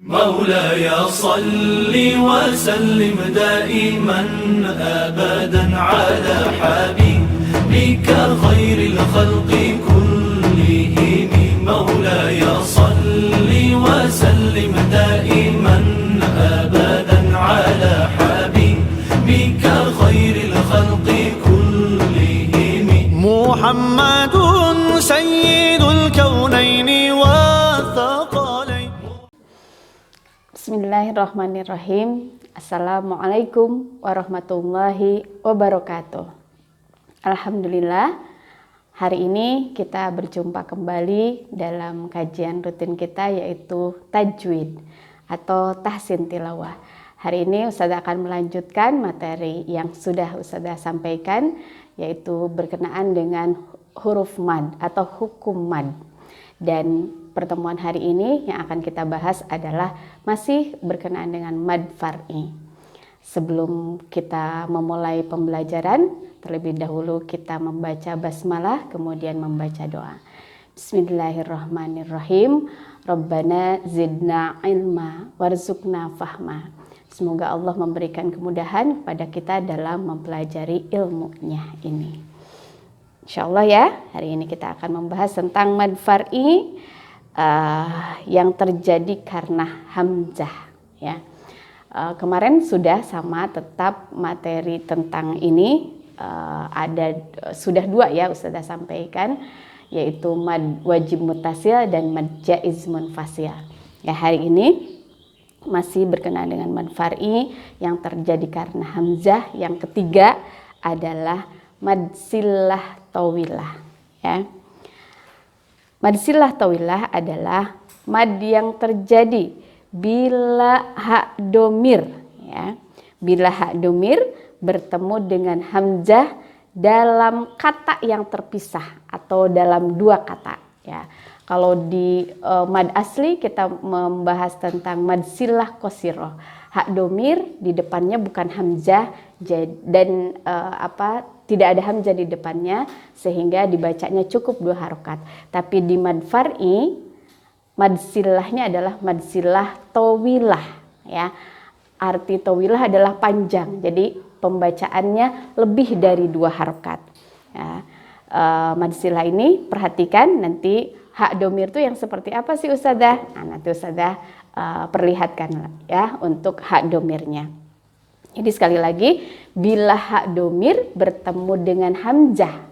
مولاي صل وسلم دائما أبدا على حبيبك خير الخلق كلهم مولاي صل وسلم دائما أبدا على حبيبك خير الخلق كلهم محمد سيد الكونين والثقلين. Bismillahirrahmanirrahim. Assalamualaikum warahmatullahi wabarakatuh. Alhamdulillah, hari ini kita berjumpa kembali dalam kajian rutin kita, yaitu tajwid atau tahsin tilawah. Hari ini Ustazah akan melanjutkan materi yang sudah Ustazah sampaikan, yaitu berkenaan dengan huruf mad atau hukum mad. Dan pertemuan hari ini yang akan kita bahas adalah masih berkenaan dengan mad far'i. Sebelum kita memulai pembelajaran, terlebih dahulu kita membaca basmalah, kemudian membaca doa. Bismillahirrahmanirrahim. Rabbana zidna ilma warzuqna fahma. Semoga Allah memberikan kemudahan kepada kita dalam mempelajari ilmunya ini. Insyaallah ya, hari ini kita akan membahas tentang mad far'i yang terjadi karena hamzah ya. Kemarin sudah sama tetap materi tentang ini sudah dua ya Ustazah sampaikan, yaitu mad wajib mutasil dan mad jaiz munfasil. Ya, hari ini masih berkenaan dengan mad far'i yang terjadi karena hamzah. Yang ketiga adalah mad sillah tawilah ya. Mad sillah tawilah adalah mad yang terjadi bila hak domir ya. Bila hak domir bertemu dengan hamzah dalam kata yang terpisah atau dalam dua kata ya. Kalau di mad asli kita membahas tentang mad sillah qasirah. Hak domir di depannya bukan hamzah dan tidak ada hamzah di depannya, sehingga dibacanya cukup dua harokat. Tapi di mad far'i, mad sillahnya adalah mad sillah tawilah ya. Arti tawilah adalah panjang, jadi pembacaannya lebih dari dua harokat ya. Mad sillah ini perhatikan nanti hak domir itu yang seperti apa sih Ustazah? Nah, nanti Ustazah perlihatkan ya untuk hak domirnya. Jadi sekali lagi, bila hak domir bertemu dengan hamzah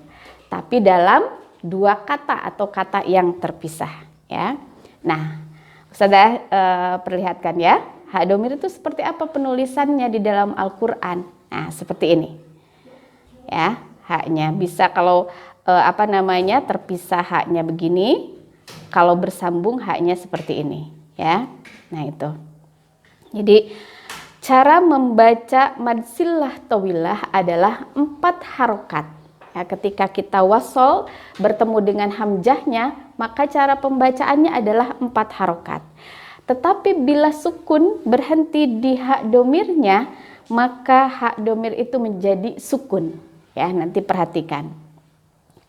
tapi dalam dua kata atau kata yang terpisah ya. Nah, Ustazah perlihatkan ya, hak domir itu seperti apa penulisannya di dalam Al-Qur'an. Nah, seperti ini. Ya, haknya bisa kalau terpisah haknya begini, kalau bersambung haknya seperti ini ya. Nah, itu. Jadi cara membaca mad sillah tawilah adalah 4 harokat. Ya, ketika kita wasol bertemu dengan hamzahnya, maka cara pembacaannya adalah 4 harokat. Tetapi bila sukun berhenti di hak domirnya, maka hak domir itu menjadi sukun. Ya, nanti perhatikan.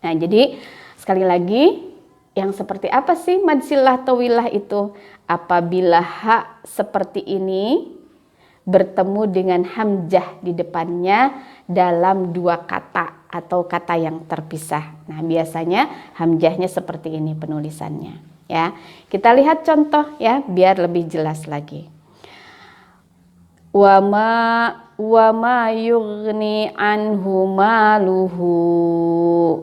Nah, jadi sekali lagi, yang seperti apa sih mad sillah tawilah itu? Apabila hak seperti ini bertemu dengan hamzah di depannya dalam dua kata atau kata yang terpisah. Nah, biasanya hamzahnya seperti ini penulisannya ya. Kita lihat contoh ya biar lebih jelas lagi. Wa ma yughni anhu maluhu.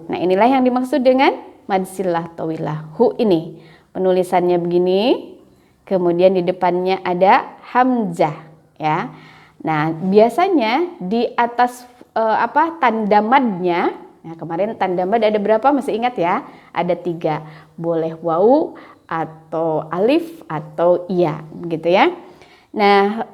Nah, inilah yang dimaksud dengan mad sillah tawilah. Hu ini penulisannya begini, kemudian di depannya ada hamzah ya. Nah, biasanya di atas tanda madnya, nah kemarin tanda mad ada berapa masih ingat ya? Ada 3, boleh wawu atau alif atau iya begitu ya. Nah,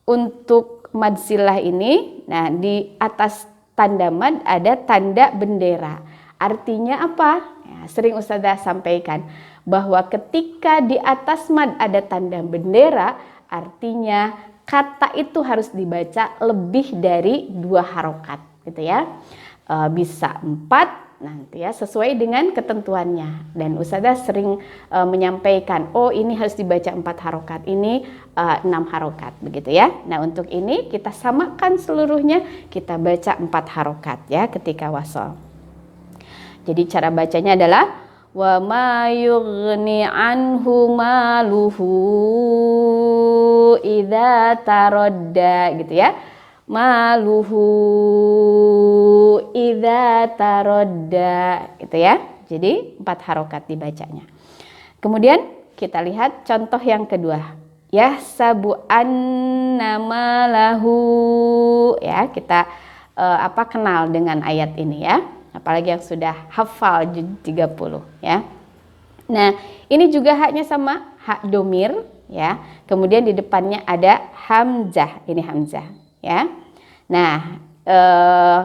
untuk mad sillah ini, nah di atas tanda mad ada tanda bendera. Artinya apa? Ya, sering Ustazah sampaikan bahwa ketika di atas mad ada tanda bendera, artinya kata itu harus dibaca lebih dari 2 harokat gitu ya. Bisa 4 nanti ya sesuai dengan ketentuannya. Dan Ustazah sering menyampaikan, oh ini harus dibaca 4 harokat, ini 6 harokat begitu ya. Nah untuk ini kita samakan seluruhnya, kita baca 4 harokat ya ketika wasol. Jadi cara bacanya adalah wa ma yughni anhu maluhu idza taradda gitu ya. Maluhu idza taradda gitu ya. Jadi 4 harokat dibacanya. Kemudian kita lihat contoh yang kedua. Yahsabu annama lahu ya, kita kenal dengan ayat ini ya. Apalagi yang sudah hafal 30 ya. Nah, ini juga haknya sama, hak domir ya. Kemudian di depannya ada hamzah, ini hamzah ya. Nah,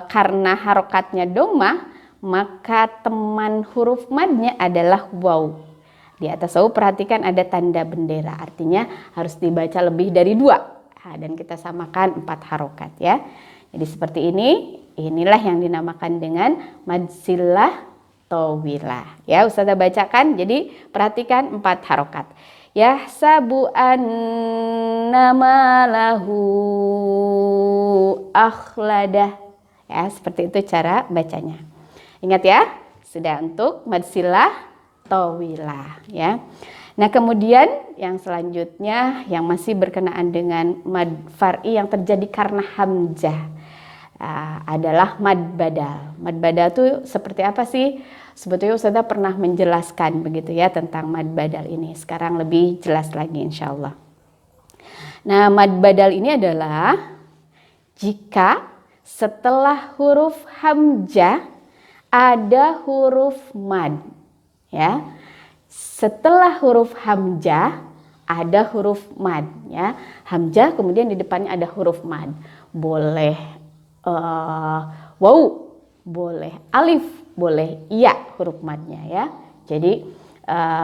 karena harokatnya domah, maka teman huruf madnya adalah waw. Di atas waw perhatikan ada tanda bendera, artinya harus dibaca lebih dari 2. Nah, dan kita samakan 4 harokat ya. Jadi seperti ini. Inilah yang dinamakan dengan mad sillah tawilah. Ya, Ustazah bacakan. Jadi perhatikan 4 harokat. Yahsabu annama lahu akhladah. Ya, seperti itu cara bacanya. Ingat ya, sudah untuk mad sillah tawilah ya. Nah, kemudian yang selanjutnya yang masih berkenaan dengan mad far'i yang terjadi karena hamzah. Adalah mad badal. Mad badal itu seperti apa sih? Sebetulnya Ustazah pernah menjelaskan begitu ya tentang mad badal ini. Sekarang lebih jelas lagi insya Allah. Nah, mad badal ini adalah jika setelah huruf hamzah ada huruf mad. Ya, setelah huruf hamzah ada huruf mad. Ya, hamzah kemudian di depannya ada huruf mad. Boleh waw, boleh alif, boleh iya huruf madnya ya. Jadi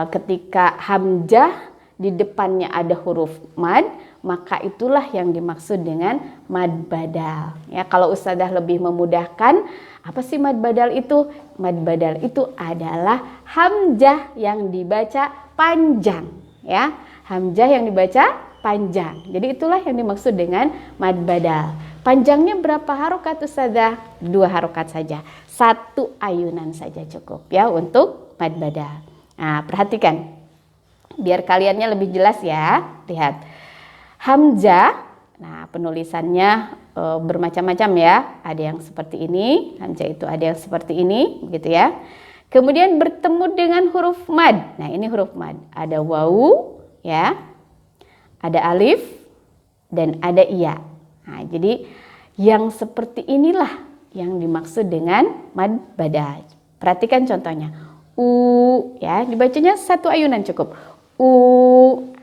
ketika hamzah di depannya ada huruf mad, maka itulah yang dimaksud dengan mad badal. Ya, kalau Ustazah lebih memudahkan, apa sih mad badal itu? Mad badal itu adalah hamzah yang dibaca panjang ya. Hamzah yang dibaca panjang. Jadi itulah yang dimaksud dengan mad badal. Panjangnya berapa harokat Ustazah? 2 harokat saja. 1 ayunan saja cukup ya untuk mad badal. Nah, perhatikan. Biar kaliannya lebih jelas ya. Lihat. Hamzah. Nah, penulisannya bermacam-macam ya. Ada yang seperti ini. Hamzah itu ada yang seperti ini, begitu ya. Kemudian bertemu dengan huruf mad. Nah, ini huruf mad. Ada wawu ya. Ada alif dan ada iya. Nah, jadi yang seperti inilah yang dimaksud dengan mad badal. Perhatikan contohnya. Ya, dibacanya 1 ayunan cukup.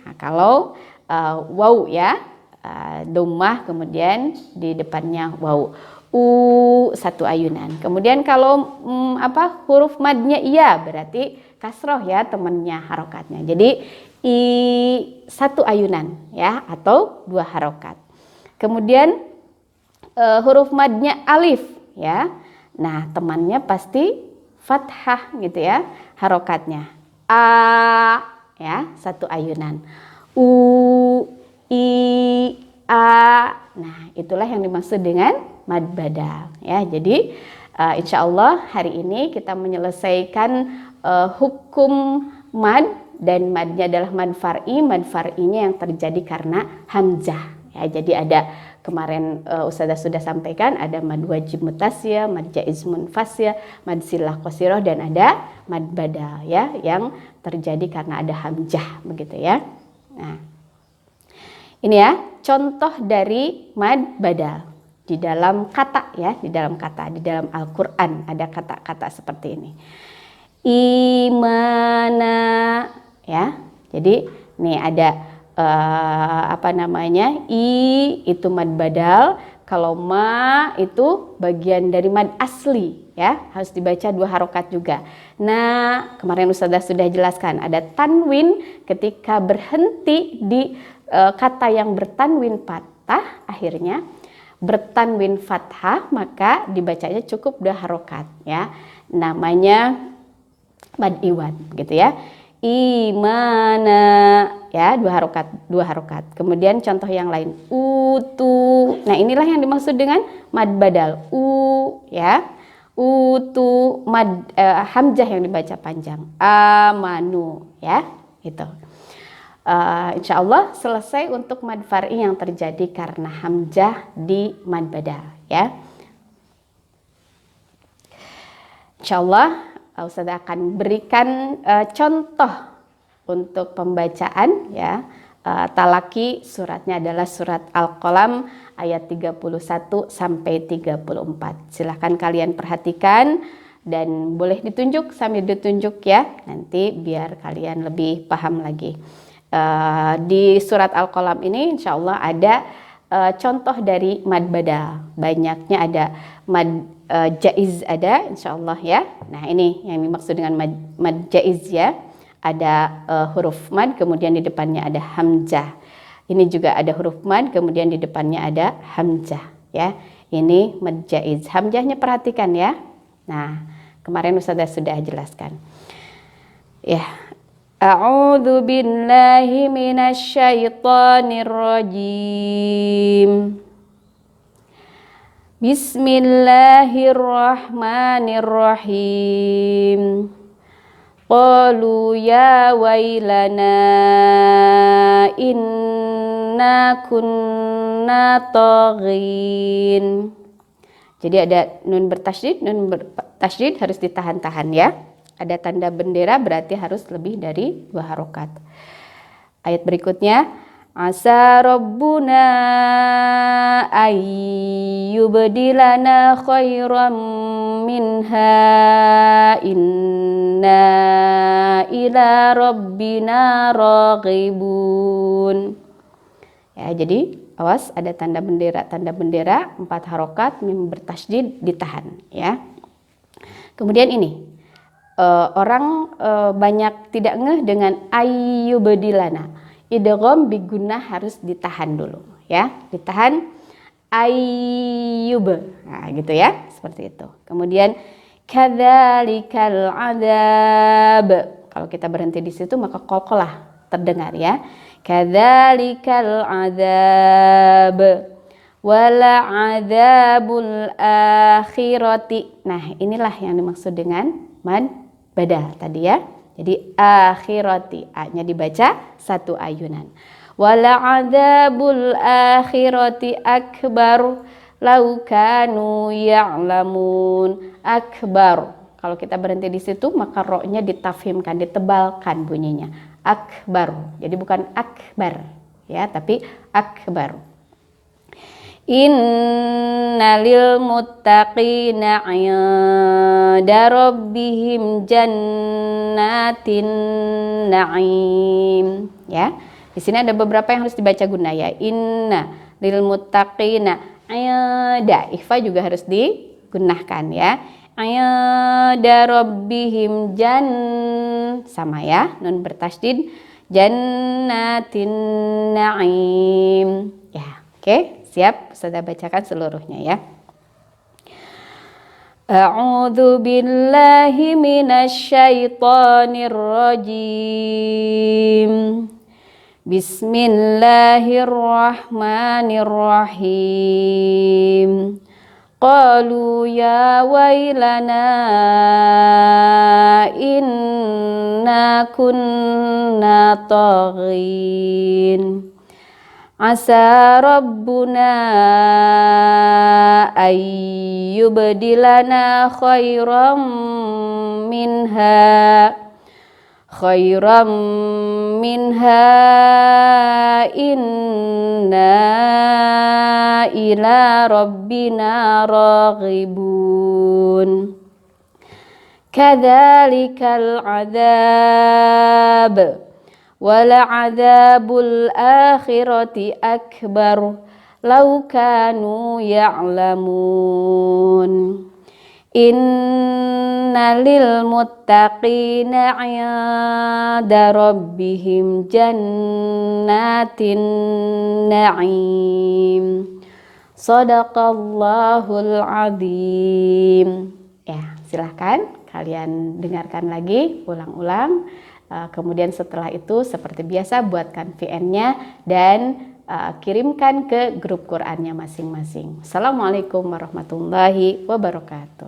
Nah, kalau waw ya, dhammah kemudian di depannya waw. 1 ayunan. Kemudian kalau huruf madnya iya, berarti kasroh ya temannya harokatnya. Jadi 1 ayunan ya atau 2 harokat. Kemudian huruf madnya alif ya. Nah, temannya pasti fathah gitu ya harokatnya. A ya, 1 ayunan. U, I, A. Nah, itulah yang dimaksud dengan mad badal ya. Jadi insya Allah hari ini kita menyelesaikan hukum mad, dan madnya adalah mad far'i. Mad far'inya yang terjadi karena hamzah. Ya, jadi ada kemarin Ustazah sudah sampaikan ada mad wajib mutasya, mad jaiz munfasya, mad sillah qasirah, dan ada mad badal ya yang terjadi karena ada hamzah begitu ya. Nah, ini ya contoh dari mad badal di dalam kata ya, di dalam kata, di dalam Al-Qur'an ada kata-kata seperti ini. Imana ya. Jadi nih ada I itu mad badal, kalau ma itu bagian dari mad asli ya, harus dibaca 2 harokat juga. Nah, kemarin Ustazah sudah jelaskan ada tanwin ketika berhenti di kata yang bertanwin fathah, akhirnya bertanwin fathah, maka dibacanya cukup 2 harokat ya. namanya mad iwad gitu ya. Imana ya, dua harokat. Kemudian contoh yang lain, utu. Nah, inilah yang dimaksud dengan mad badal. Ya. Utu hamzah yang dibaca panjang. Amanu ya, gitu. Insya Allah selesai untuk mad far'i yang terjadi karena hamzah di mad badal ya. Insya Allah Ustazah akan berikan contoh untuk pembacaan ya. Talaki suratnya adalah surat Al-Qalam ayat 31 sampai 34. Silahkan kalian perhatikan dan boleh ditunjuk sambil ditunjuk ya, nanti biar kalian lebih paham lagi. Di surat Al-Qalam ini insya Allah ada contoh dari mad badal. Banyaknya ada mad jaiz ada insya Allah ya. Nah, ini yang dimaksud dengan mad jaiz ya. Ada huruf mad, kemudian di depannya ada hamzah. Ini juga ada huruf mad, kemudian di depannya ada hamzah ya. Ini mad jaiz. Hamzahnya perhatikan ya. Nah, kemarin Ustazah sudah jelaskan. Ya. A'udzu billahi minasy syaithanir rajim. Bismillahirrahmanirrahim. Qalu ya wailana inna kunna taghin. Jadi ada nun bertasydid harus ditahan-tahan ya. Ada tanda bendera berarti harus lebih dari 2 harokat. Ayat berikutnya, asa rabbuna ayyubdilana khairam minha inna ila rabbina raghibun. Ya, jadi awas ada tanda bendera 4 harokat, mim bertasydid ditahan ya. Kemudian ini orang banyak tidak ngeh dengan ayyubdilana. Idgham bigunnah harus ditahan dulu ya, ditahan ayyub. Nah, gitu ya, seperti itu. Kemudian kadzalikal adzab. Kalau kita berhenti di situ maka qalqalah terdengar ya. Kadzalikal adzab wala adzabul akhirati. Nah, inilah yang dimaksud dengan mad badal tadi ya. Jadi akhirati, a-nya dibaca 1 ayunan. Wala adzabul akhirati akbar law kanu ya'lamun. Akbar. Kalau kita berhenti di situ maka ro-nya ditafhimkan, ditebalkan bunyinya. Akbar. Jadi bukan akbar ya, tapi akbar. Inna lil muttaqina 'inda rabbihim jannatin na'im ya. Di sini ada beberapa yang harus dibaca gunnah ya. Inna lil muttaqina 'inda, ikhfa juga harus digunnahkan ya. 'Inda rabbihim sama ya, nun bertasydid jannatin na'im ya. Oke. Siap, Ustazah bacakan seluruhnya ya. A'udzu billahi minasy syaithanir rajim. Bismillahirrahmanirrahim. Qalu ya wailana inna kunna taghin. Asa rabbuna ayyubdilana khairam minha inna ila rabbina raghibun. Kadzalikal adzab wala adzabul akhirati akbar law kanu ya'lamun. Inna lil muttaqina 'inda rabbihim jannatin na'im. Shadaqallahul azim. Ya, Silahkan kalian dengarkan lagi, ulang-ulang. Kemudian setelah itu seperti biasa buatkan VN-nya dan kirimkan ke grup Qur'annya masing-masing. Assalamualaikum warahmatullahi wabarakatuh.